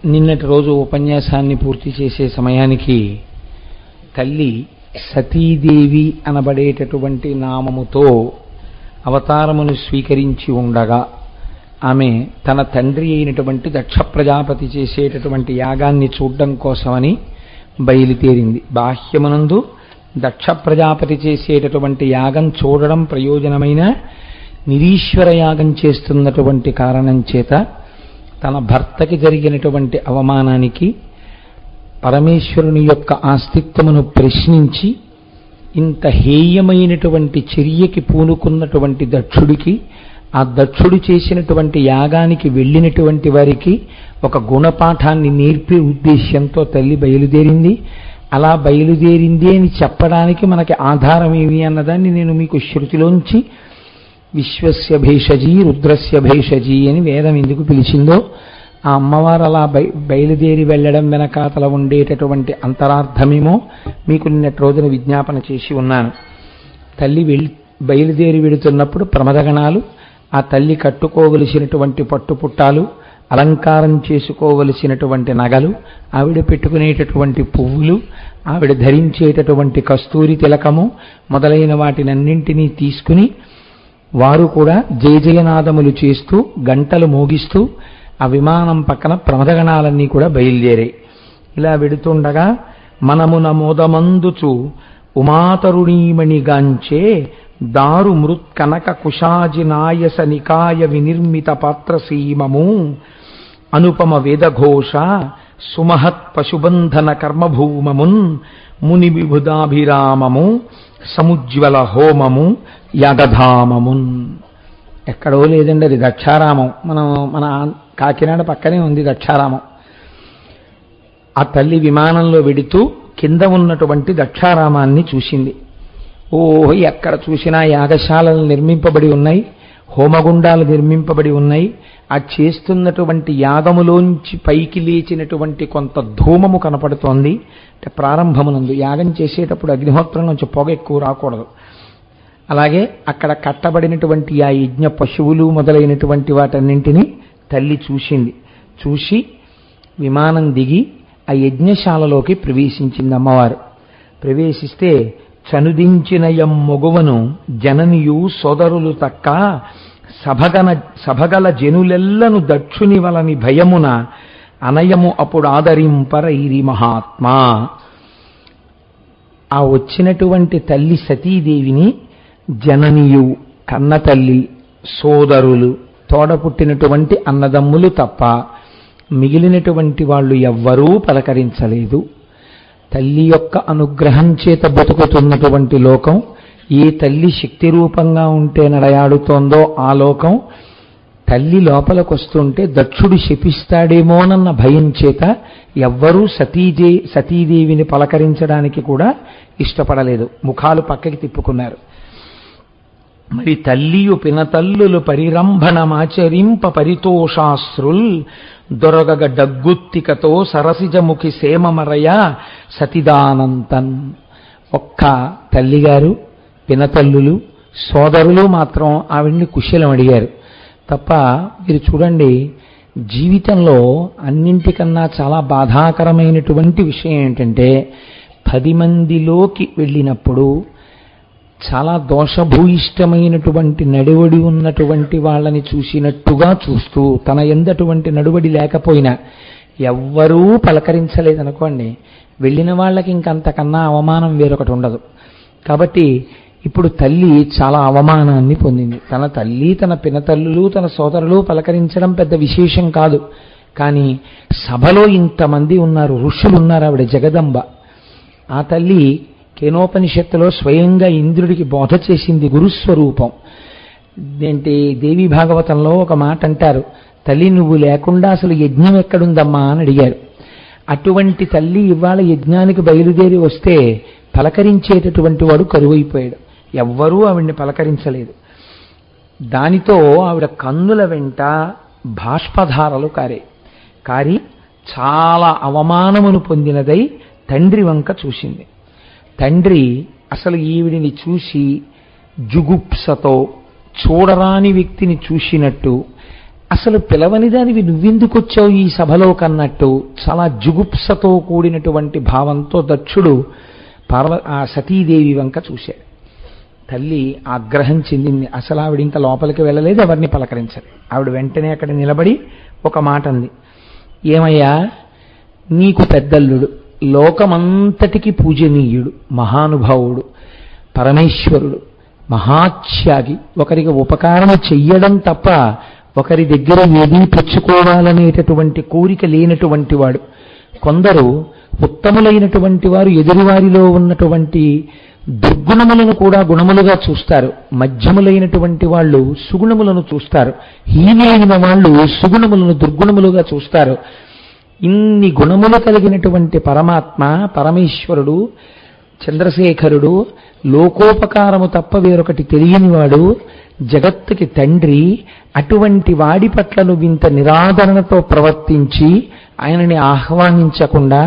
నిన్నటి రోజు ఉపన్యాసాన్ని పూర్తి చేసే సమయానికి తల్లి సతీదేవి అనబడేటటువంటి నామముతో అవతారమును స్వీకరించి ఉండగా ఆమె తన తండ్రి అయినటువంటి దక్ష ప్రజాపతి చేసేటటువంటి యాగాన్ని చూడడం కోసమని బయలుదేరింది. బాహ్యమునందు దక్ష ప్రజాపతి చేసేటటువంటి యాగం చూడడం ప్రయోజనమైన నిరీశ్వర యాగం చేస్తున్నటువంటి కారణం చేత తన భర్తకి జరిగినటువంటి అవమానానికి పరమేశ్వరుని యొక్క ఆస్తిత్వమును ప్రశ్నించి ఇంత హేయమైనటువంటి చర్యకి పూనుకున్నటువంటి దక్షుడికి, ఆ దక్షుడు చేసినటువంటి యాగానికి వెళ్ళినటువంటి వారికి ఒక గుణపాఠాన్ని నేర్పే ఉద్దేశ్యంతో తల్లి బయలుదేరింది. అలా బయలుదేరింది అని చెప్పడానికి మనకి ఆధారం ఏమి అన్నదాన్ని నేను మీకు శృతిలోంచి విశ్వస్య భేషజీ రుద్రస్య భేషజీ అని వేదం ఎందుకు పిలిచిందో, ఆ అమ్మవారు అలా బయలుదేరి వెళ్ళడం వెనకాతల ఉండేటటువంటి అంతరార్థమేమో మీకు నిన్నటి రోజున విజ్ఞాపన చేసి ఉన్నాను. తల్లి బయలుదేరి వెడుతున్నప్పుడు ప్రమదగణాలు ఆ తల్లి కట్టుకోవలసినటువంటి పట్టుపుట్టాలు, అలంకారం చేసుకోవలసినటువంటి నగలు, ఆవిడ పెట్టుకునేటటువంటి పువ్వులు, ఆవిడ ధరించేటటువంటి కస్తూరి తిలకము మొదలైన వాటినన్నింటినీ తీసుకుని వారు కూడా జయజయనాదములు చేస్తూ గంటలు మోగిస్తూ ఆ విమానం పక్కన ప్రమదగణాలన్నీ కూడా బయలుదేరాయి. ఇలా వెడుతుండగా మనమున మోదమందుచు ఉమాతరుణీమణిగాంచే దారు మృత్కనక కుశాజినాయస నికాయ వినిర్మిత పాత్రసీమము అనుపమ వేదఘోష సుమహత్ పశుబంధన కర్మభూమమున్ ముని విభుదాభిరామము సముజ్వల హోమము యాగధామమున్. ఎక్కడో లేదండి, అది దక్షారామం. మన కాకినాడ పక్కనే ఉంది దక్షారామం. ఆ తల్లి విమానంలో వెడుతూ కింద ఉన్నటువంటి దక్షారామాన్ని చూసింది. ఓహో, ఎక్కడ చూసినా యాగశాలలు నిర్మింపబడి ఉన్నాయి, హోమగుండాలు నిర్మింపబడి ఉన్నాయి. ఆ చేస్తున్నటువంటి యాగములోంచి పైకి లేచినటువంటి కొంత ధూమము కనపడుతోంది. అంటే ప్రారంభమునందు యాగం చేసేటప్పుడు అగ్నిహోత్రం నుంచి పొగ ఎక్కువ రాకూడదు. అలాగే అక్కడ కట్టబడినటువంటి ఆ యజ్ఞ పశువులు మొదలైనటువంటి వాటన్నింటినీ తల్లి చూసింది. చూసి విమానం దిగి ఆ యజ్ఞశాలలోకి ప్రవేశించింది అమ్మవారు. ప్రవేశిస్తే చనుదించిన మొగువను జననియు సోదరులు తక్క సభగల జనులెల్లను దక్షుని వలని భయమున అనయము అప్పుడు ఆదరింపరైరి మహాత్మా. ఆ వచ్చినటువంటి తల్లి సతీదేవిని జననియు కన్న తల్లి, సోదరులు, తోడపుట్టినటువంటి అన్నదమ్ములు తప్ప మిగిలినటువంటి వాళ్ళు ఎవ్వరూ పలకరించలేదు. తల్లి యొక్క అనుగ్రహం చేత బతుకుతున్నటువంటి లోకం, ఏ తల్లి శక్తి రూపంగా ఉంటే నడయాడుతోందో ఆ లోకం, తల్లి లోపలికి వస్తుంటే దక్షుడు శపిస్తాడేమోనన్న భయం చేత ఎవ్వరూ సతీదేవిని పలకరించడానికి కూడా ఇష్టపడలేదు. ముఖాలు పక్కకి తిప్పుకున్నారు. మరి తల్లియు పినతల్లులు పరిరంభణమాచరింప పరితోషాశ్రుల్ దొరగగ డగ్గుత్తికతో సరసిజముఖి సేమమరయ సతిదానంతన్. ఒక్క తల్లిగారు, పినతల్లులు, సోదరులు మాత్రం ఆవిడ్ని కుశలం అడిగారు తప్ప. మీరు చూడండి, జీవితంలో అన్నింటికన్నా చాలా బాధాకరమైనటువంటి విషయం ఏంటంటే 10 మందిలోకి వెళ్ళినప్పుడు చాలా దోషభూయిష్టమైనటువంటి నడువడి ఉన్నటువంటి వాళ్ళని చూసినట్టుగా చూస్తూ తన ఎందటువంటి నడువడి లేకపోయినా ఎవ్వరూ పలకరించలేదనుకోండి, వెళ్ళిన వాళ్ళకి ఇంకంతకన్నా అవమానం వేరొకటి ఉండదు. కాబట్టి ఇప్పుడు తల్లి చాలా అవమానాన్ని పొందింది. తన తల్లి, తన పినతల్లులు, తన సోదరులు పలకరించడం పెద్ద విశేషం కాదు. కానీ సభలో ఇంతమంది ఉన్నారు, ఋషులు ఉన్నారు, ఆవిడ జగదంబ. ఆ తల్లి కేనోపనిషత్తులో స్వయంగా ఇంద్రుడికి బోధ చేసింది గురుస్వరూపం. ఏంటి, దేవి భాగవతంలో ఒక మాట అంటారు, తల్లి నువ్వు లేకుండా అసలు యజ్ఞం ఎక్కడుందమ్మా అని అడిగారు. అటువంటి తల్లి ఇవాళ యజ్ఞానికి బయలుదేరి వస్తే పలకరించేటటువంటి వాడు కరువైపోయాడు. ఎవ్వరూ ఆవిడ్ని పలకరించలేదు. దానితో ఆవిడ కన్నుల వెంట బాష్పధారలు కారి చాలా అవమానమును పొందినదై తండ్రి వంక చూసింది. తండ్రి అసలు ఈవిడిని చూసి జుగుప్సతో చూడరాని వ్యక్తిని చూసినట్టు అసలు పిలవని దానివి నువ్వెందుకు వచ్చావు ఈ సభలో కన్నట్టు చాలా జుగుప్సతో కూడినటువంటి భావంతో దక్షుడు ఆ సతీదేవి వంక చూశాడు. తల్లి ఆగ్రహం చెందింది. అసలు ఆవిడ ఇంకా లోపలికి వెళ్ళలేదు, ఎవరిని పలకరించలేదు. ఆవిడ వెంటనే అక్కడ నిలబడి ఒక మాట అంది. ఏమయ్యా, నీకు పెద్దల్లుడు, లోకమంతటికి పూజనీయుడు, మహానుభావుడు, పరమేశ్వరుడు, మహాత్యాగి, ఒకరికి ఉపకారం చెయ్యడం తప్ప ఒకరి దగ్గర ఏదీ తెచ్చుకోవాలనేటటువంటి కోరిక లేనటువంటి వాడు. కొందరు ఉత్తములైనటువంటి వారు ఎదురువారిలో ఉన్నటువంటి దుర్గుణములను కూడా గుణములుగా చూస్తారు, మధ్యములైనటువంటి వాళ్ళు సుగుణములను చూస్తారు, హీనైన వాళ్ళు సుగుణములను దుర్గుణములుగా చూస్తారు. ఇన్ని గుణములు కలిగినటువంటి పరమాత్మ, పరమేశ్వరుడు, చంద్రశేఖరుడు, లోకోపకారము తప్ప వేరొకటి తెలియనివాడు, జగత్తుకి తండ్రి, అటువంటి వాడి పట్ల నువ్వు ఇంత నిరాదరణతో ప్రవర్తించి ఆయనని ఆహ్వానించకుండా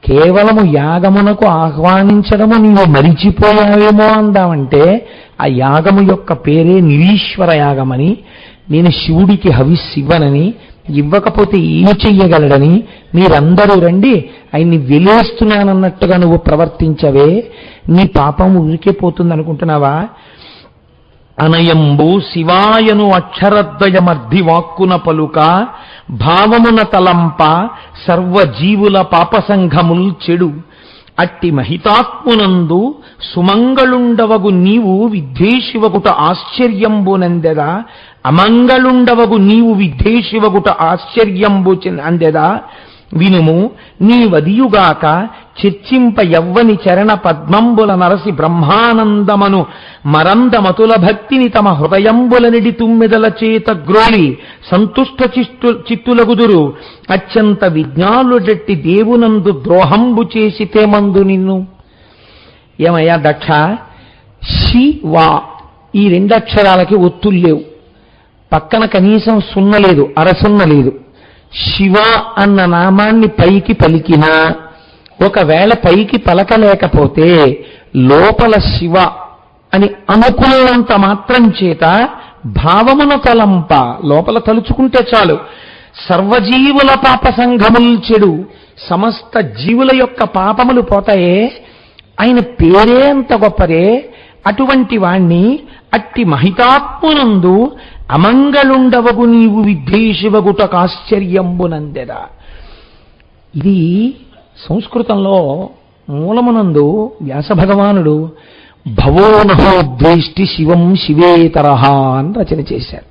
కేవలము యాగమునకు ఆహ్వానించడము నీవు మరిచిపోయావేమో అందామంటే ఆ యాగము యొక్క పేరే నిరీశ్వర యాగమని, నేను శివుడికి హవిస్సివ్వనని, ఇవ్వకపోతే ఏమి చెయ్యగలడని, మీరందరూ రండి ఆయన్ని వెలేస్తున్నానన్నట్టుగా నువ్వు ప్రవర్తించవే, నీ పాపం ఊరికే అనుకుంటున్నావా? అనయంబు శివాయను అక్షరద్వయమర్ధి వాక్కున పలుక, భావమున తలంప సర్వజీవుల పాపసంఘముల్ చెడు. అట్టి మహితాత్మునందు సుమంగళుండవగు నీవు విద్వేషివగుట ఆశ్చర్యంబునందెదా, అమంగళుండవగు నీవు విద్వేషివగుట ఆశ్చర్యంబు అందెదా. వినుము, నీ వదియుగాక చర్చింప యవ్వని చరణ పద్మంబుల నరసి బ్రహ్మానందమను మరందమతుల భక్తిని తమ హృదయంబులనిడి తుమ్మెదల చేత గ్రోలి సంతుష్ట చిత్తులగుదురు. అత్యంత విజ్ఞానుడెట్టి దేవునందు ద్రోహంబు చేసి తేమందు నిన్ను. ఏమయ్యా దక్ష, శివ ఈ రెండక్షరాలకి ఒత్తులు లేవు, పక్కన కనీసం సున్న లేదు, అరసున్న లేదు. శివ అన్న నామాన్ని పైకి పలికినా, ఒకవేళ పైకి పలకలేకపోతే లోపల శివ అని అనుకున్నంత మాత్రం చేత భావమున తలంప, లోపల తలుచుకుంటే చాలు, సర్వజీవుల పాప సంఘముల్ చెడు, సమస్త జీవుల యొక్క పాపములు పోతాయే. ఆయన పేరే అంత గొప్పదే. అటువంటి వాణ్ణి, అట్టి మహితాత్మునందు అమంగళుండవగు నీవు విద్వేషివగుటకాశ్చర్యంబునందెదా. ఇది సంస్కృతంలో మూలమునందు వ్యాసభగవానుడు భవోనహో ద్వేష్టి శివం శివేతరహ అని రచన చేశారు.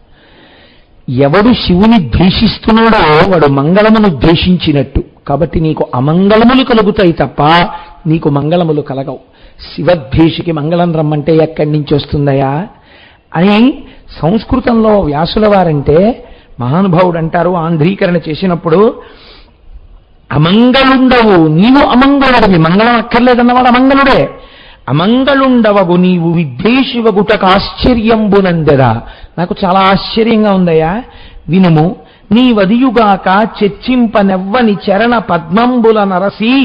ఎవడు శివుని ద్వేషిస్తున్నాడో వాడు మంగళమును ద్వేషించినట్టు. కాబట్టి నీకు అమంగళములు కలుగుతాయి తప్ప నీకు మంగళములు కలగవు. శివద్వేషికి మంగళం రమ్మంటే ఎక్కడి నుంచి వస్తుందయా అని సంస్కృతంలో వ్యాసుల వారంటే మహానుభావుడు అంటారు. ఆంధ్రీకరణ చేసినప్పుడు అమంగళుండవు నీవు అమంగళుడివి, మంగళం అక్కర్లేదన్నవాడు అమంగళుడే. అమంగళుండవగు నీవు విద్వేషివగుటకు ఆశ్చర్యంబునందెదా. నాకు చాలా ఆశ్చర్యంగా ఉందయ్యా. వినుము, నీ వదియుగాక చర్చింపనెవ్వని చరణ పద్మంబుల నరసి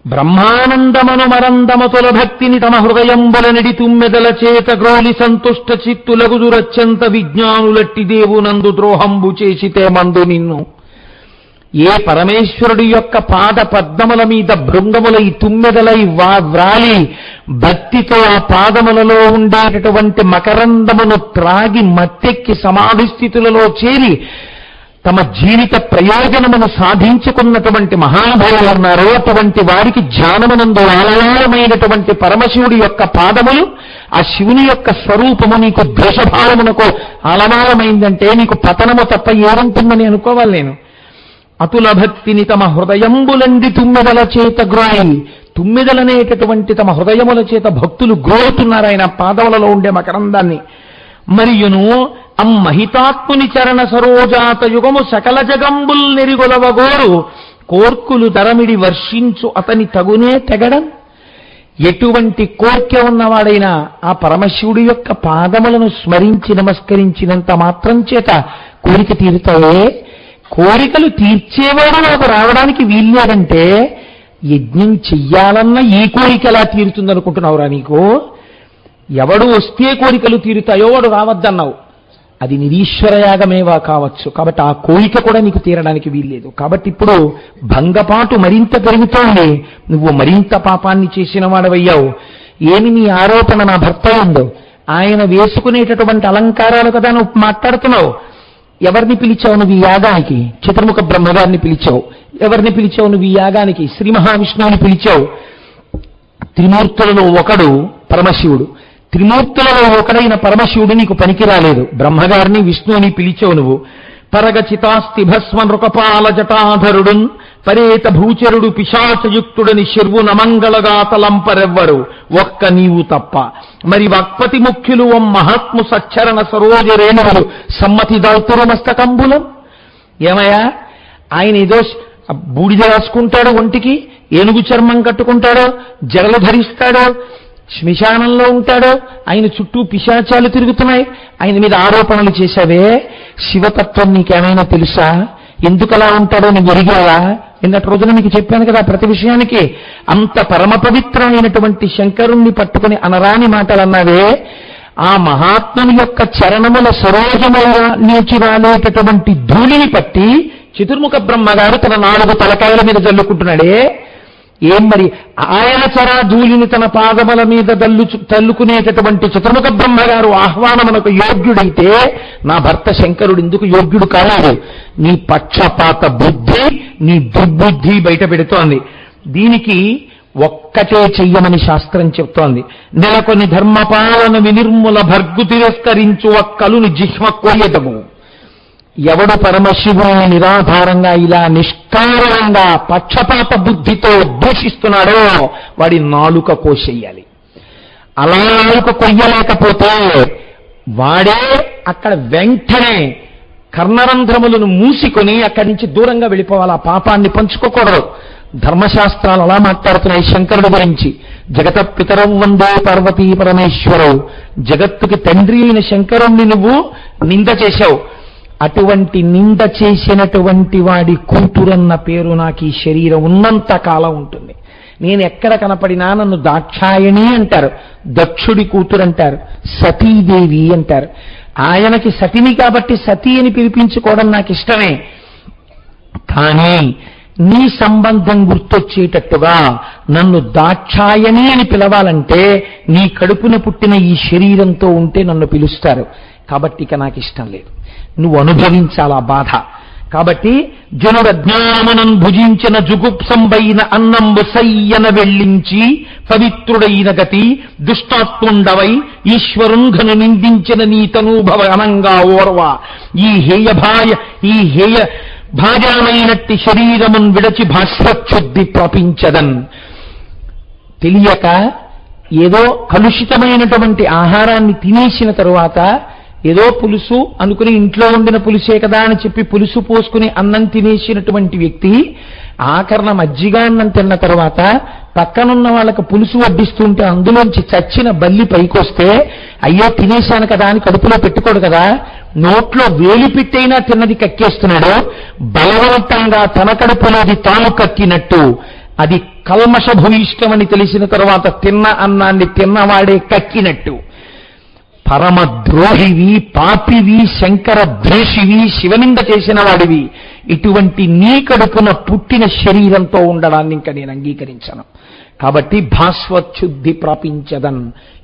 బ్రహ్మానందమను మరందమతుల భక్తిని తమ హృదయంబులనిడి తుమ్మెదల చేత గ్రోలి సంతుష్ట చిత్తులగుదురత్యంత విజ్ఞానులట్టి దేవునందు ద్రోహంబు చేసితే మందు నిన్ను. ఏ పరమేశ్వరుడి యొక్క పాద పద్మముల మీద భృంగములై తుమ్మెదలై వ్రాలి భక్తితో ఆ పాదములలో ఉండేటటువంటి మకరందమును త్రాగి మత్తెక్కి సమాధి స్థితులలో చేరి తమ జీవిత ప్రయోజనమును సాధించుకున్నటువంటి మహానుభావులు ఉన్నారో అటువంటి వారికి ధ్యానమునందు ఆలయాలమైనటువంటి పరమశివుడి యొక్క పాదములు, ఆ శివుని యొక్క స్వరూపము నీకు ద్వేషభావమునకు ఆలమాలమైందంటే నీకు పతనము తప్ప ఏముంటుందని అనుకోవాలి నేను. అతుల భక్తిని తమ హృదయంబులండి తుమ్మెదల చేత గ్రోయి, తుమ్మెదలనేటటువంటి తమ హృదయముల చేత భక్తులు గ్రోతున్నారు ఆయన పాదములలో ఉండే మకరందాన్ని. మరియును అమ్మహితాత్ముని చరణ సరోజాత యుగము సకల జగంబుల్ నెరిగొలవగోరు కోర్కులు తరమిడి వర్షించు అతని తగునే తెగడం. ఎటువంటి కోర్కె ఉన్నవాడైనా ఆ పరమశివుడి యొక్క పాదములను స్మరించి నమస్కరించినంత మాత్రం చేత కోరిక తీరుతాయే. కోరికలు తీర్చేవాడు నాకు రావడానికి వీల్లేదంటే యజ్ఞం చెయ్యాలన్న ఈ కోరిక ఎలా తీరుతుందనుకుంటున్నావురా నీకు? ఎవడు వస్తే కోరికలు తీరుతాయో వాడు రావద్దన్నావు. అది నిరీశ్వరయాగమేవా కావచ్చు. కాబట్టి ఆ కోరిక కూడా నీకు తీరడానికి వీల్లేదు. కాబట్టి ఇప్పుడు భంగపాటు మరింత పెరుగుతోంది, నువ్వు మరింత పాపాన్ని చేసిన వాడవయ్యావు. ఏమి నీ ఆరోపణ నా భర్త ఉందో, ఆయన వేసుకునేటటువంటి అలంకారాలు కదా నువ్వు మాట్లాడుతున్నావు. ఎవరిని పిలిచావు నువ్వు ఈ యాగానికి? చతుర్ముఖ బ్రహ్మగారిని పిలిచావు. ఎవరిని పిలిచావు నువ్వు ఈ యాగానికి? శ్రీ మహావిష్ణువుని పిలిచావు. త్రిమూర్తులలో ఒకడు పరమశివుడు. త్రిమూర్తులలో ఒకడైన పరమశివుడు నీకు పనికి రాలేదు. బ్రహ్మగారిని విష్ణువుని పిలిచావు నువ్వు. పరగచితాస్తి భస్మ నృకపాల జటాధరుడున్ పరేత భూచరుడు పిశాచయుక్తుడని శర్వు నమంగళగా తలంపరెవ్వరు ఒక్క నీవు తప్ప. మరి వక్పతి ముఖ్యులు మహాత్ము సచ్చరణ సరోజరేణులు సమ్మతి దాల్తురు మస్తకంబులం. ఏమయ్యా, ఆయన ఏదో బూడిద రాసుకుంటాడో ఒంటికి, ఏనుగు చర్మం కట్టుకుంటాడో, జడలు ధరిస్తాడో, శ్మశానంలో ఉంటాడో, ఆయన చుట్టూ పిశాచాలు తిరుగుతున్నాయి, ఆయన మీద ఆరోపణలు చేశావే. శివతత్వం నీకేమైనా తెలుసా? ఎందుకలా ఉంటాడో నువ్వు ఎరిగావా? నిన్నటి రోజున మీకు చెప్పాను కదా ప్రతి విషయానికి. అంత పరమ పవిత్రమైనటువంటి శంకరుణ్ణి పట్టుకుని అనరాని మాటలు అన్నావే. ఆ మహాత్ముని యొక్క చరణముల సరోజముల నుంచి రాలేటటువంటి ధూళిని పట్టి చతుర్ముఖ బ్రహ్మగారు తన 4 తలకాయల మీద జల్లుకుంటున్నాడే. ఏం మరి ఆయన చరా ధూళిని తన పాదముల మీద తల్లుకునేటటువంటి చతుర్ముఖ బ్రహ్మగారు ఆహ్వానమునకు యోగ్యుడైతే నా భర్త శంకరుడు ఎందుకు యోగ్యుడు కాలేదు? నీ పక్షపాత బుద్ధి, నీ దుర్బుద్ధి బయట పెడుతోంది. దీనికి ఒక్కటే చెయ్యమని శాస్త్రం చెప్తోంది. నెలకొని ధర్మపాలన వినిర్ముల భర్గు తిరస్కరించు ఒక్కలుని జిహ్మ కోయదము. ఎవడు పరమశివుని నిరాధారంగా ఇలా నిష్కారణంగా పక్షపాత బుద్ధితో దూషిస్తున్నాడో వాడి నాలుక కోసేయాలి. అలా నాలుక కొయ్యలేకపోతే వాడే అక్కడ వెంటనే కర్ణరంధ్రములను మూసుకొని అక్కడి నుంచి దూరంగా వెళ్ళిపోవాలి. ఆ పాపాన్ని పంచుకోకూడదు. ధర్మశాస్త్రాలు అలా మాట్లాడుతున్నాయి శంకరుడు గురించి. జగత పితరం వందే పార్వతీ పరమేశ్వరవు. జగత్తుకి తండ్రి అయిన శంకరుణ్ణి నువ్వు నింద చేశావు. అటువంటి నింద చేసినటువంటి వాడి కూతురన్న పేరు నాకు ఈ శరీరం ఉన్నంత కాలం ఉంటుంది. నేను ఎక్కడ కనపడినా నన్ను దాక్షాయణి అంటారు, దక్షుడి కూతురు అంటారు, సతీదేవి అంటారు. ఆయనకి సతిని కాబట్టి సతీ అని పిలిపించుకోవడం నాకు ఇష్టమే. కానీ నీ సంబంధం గుర్తొచ్చేటట్టుగా నన్ను దాక్షాయణి అని పిలవాలంటే నీ కడుపున పుట్టిన ఈ శరీరంతో ఉంటే నన్ను పిలుస్తారు. కాబట్టి ఇక నాకు ఇష్టం లేదు. నువ్వు అనుభవించాలా బాధ. కాబట్టి జనుడ జ్ఞానమునం భుజించిన జుగుప్సంబైన అన్నంబు సయ్యన వెళ్ళించి పవిత్రుడైన గతి దుష్టాత్ముండవై ఈశ్వరుంఘను నిందించిన నీ తనూభవ అనంగా ఓర్వ. ఈ హేయ భాజామైనట్టి శరీరమున్ విడచి భాస్వచ్ఛుద్ధి ప్రాపించదన్. తెలియక ఏదో కలుషితమైనటువంటి ఆహారాన్ని తినేసిన తరువాత ఏదో పులుసు అనుకుని ఇంట్లో ఉండిన పులుసే కదా అని చెప్పి పులుసు పోసుకుని అన్నం తినేసినటువంటి వ్యక్తి ఆఖరణ మజ్జిగ అన్నం తిన్న తర్వాత పక్కనున్న వాళ్ళకి పులుసు వడ్డిస్తుంటే అందులోంచి చచ్చిన బల్లి పైకొస్తే అయ్యో తినేశాను కదా అని కడుపులో పెట్టుకోడు కదా, నోట్లో వేలి పెట్టైనా తిన్నది కక్కేస్తున్నాడు. బలవంతంగా తన కడుపులోది తాను కక్కినట్టు అది కల్మష భూయిష్టమని తెలిసిన తర్వాత తిన్న అన్నాన్ని తిన్నవాడే కక్కినట్టు. పరమద్రోహివి, పాపివి, శంకర ద్వేషివి, శివనింద చేసిన వాడివి. ఇటువంటి నీ కడుపున పుట్టిన శరీరంతో ఉండడాన్ని ఇంకా నేను అంగీకరించను. కాబట్టి భాస్వచ్ఛుద్ధి ప్రాపించదన్.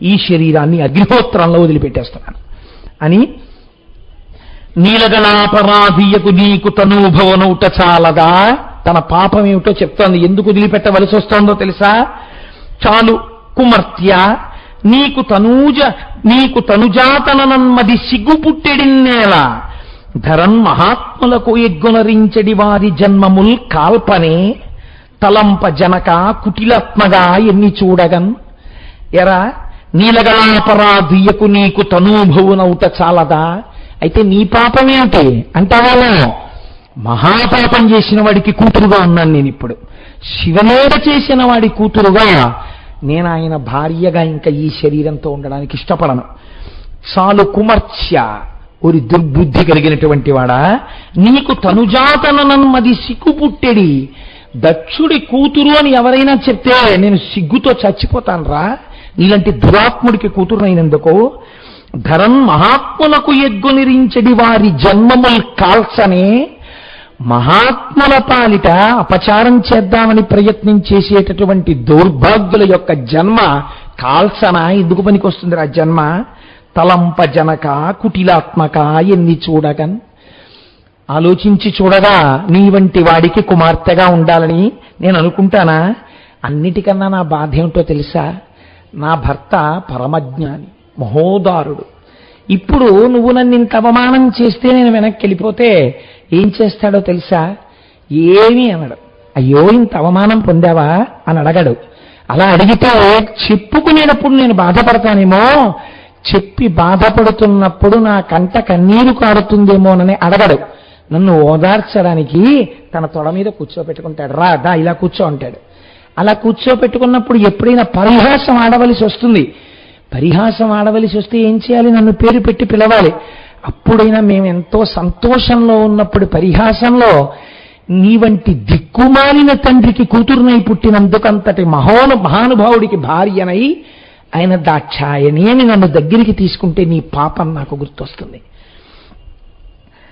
ఈ శరీరాన్ని అగ్నిహోత్రంలో వదిలిపెట్టేస్తున్నాను అని నీలగణాపరాధీయకు నీకు తనూభవనౌట చాలదా. తన పాపం ఏమిటో చెప్తోంది. ఎందుకు వదిలిపెట్టవలసి వస్తోందో తెలుసా? చాలు కుమర్త్య నీకు తనుజాతనన్మది సిగ్గు పుట్టెడిన్నేల ధరన్ మహాత్ములకు ఎగ్గునరించడి వారి జన్మముల్ కాల్పనే తలంప జనక కుటిలాత్మగా ఎన్ని చూడగన్. ఎరా నీలగణాపరాధీయకు నీకు తనూభవునౌట చాలదా. అయితే నీ పాపమేమిటి అంటావా? మహాపాపం చేసిన వాడికి కూతురుగా ఉన్నాను నేను ఇప్పుడు. శివనేర చేసిన వాడి కూతురుగా నేను ఆయన భార్యగా ఇంకా ఈ శరీరంతో ఉండడానికి ఇష్టపడను. చాలు కుమర్చ్య, ఒక దుర్బుద్ధి కలిగినటువంటి వాడా, నీకు తనుజాతనన్మది సిగ్గు పుట్టెడి. దక్షుడి కూతురు అని ఎవరైనా చెప్తే నేను సిగ్గుతో చచ్చిపోతాను రా. నీలాంటి దురాత్ముడికి కూతురునైనందుకు ధరన్ మహాత్ములకు ఎగ్గునిరించడి వారి జన్మముల్ కాల్సనే. మహాత్ముల పాలిట అపచారం చేద్దామని ప్రయత్నం చేసేటటువంటి దౌర్భాగ్యుల యొక్క జన్మ కాల్సన. ఎందుకు పనికొస్తుంది ఆ జన్మ? తలంప జనక కుటిలాత్మక ఎన్ని చూడగన్. ఆలోచించి చూడగా నీ వంటి వాడికి కుమార్తెగా ఉండాలని నేను అనుకుంటానా? అన్నిటికన్నా నా బాధ ఏమిటో తెలుసా? నా భర్త పరమజ్ఞాని, మహోదారుడు. ఇప్పుడు నువ్వు నన్ను ఇంత అవమానం చేస్తే నేను వెనక్కి వెళ్ళిపోతే ఏం చేస్తాడో తెలుసా? ఏమీ అనడు. అయ్యో ఇంత అవమానం పొందావా అని అడగడు. అలా అడిగితే చెప్పుకునేటప్పుడు నేను బాధపడతానేమో, చెప్పి బాధపడుతున్నప్పుడు నా కంట కన్నీరు కారుతుందేమోనని అడగడు. నన్ను ఓదార్చడానికి తన తొడ మీద కూర్చోపెట్టుకుంటాడు. దా ఇలా కూర్చో అంటాడు. అలా కూర్చోపెట్టుకున్నప్పుడు ఎప్పుడైనా పరిహాసం ఆడవలసి వస్తుంది. పరిహాసం ఆడవలసి వస్తే ఏం చేయాలి? నన్ను పేరు పెట్టి పిలవాలి. అప్పుడైనా మేము ఎంతో సంతోషంలో ఉన్నప్పుడు పరిహాసంలో నీ వంటి దిక్కుమాలిన తండ్రికి కూతురునై పుట్టినందుకంతటి మహానుభావుడికి భార్యనై ఆయన దాక్షాయని అని నన్ను దగ్గరికి తీసుకుంటే నీ పాపం నాకు గుర్తొస్తుంది.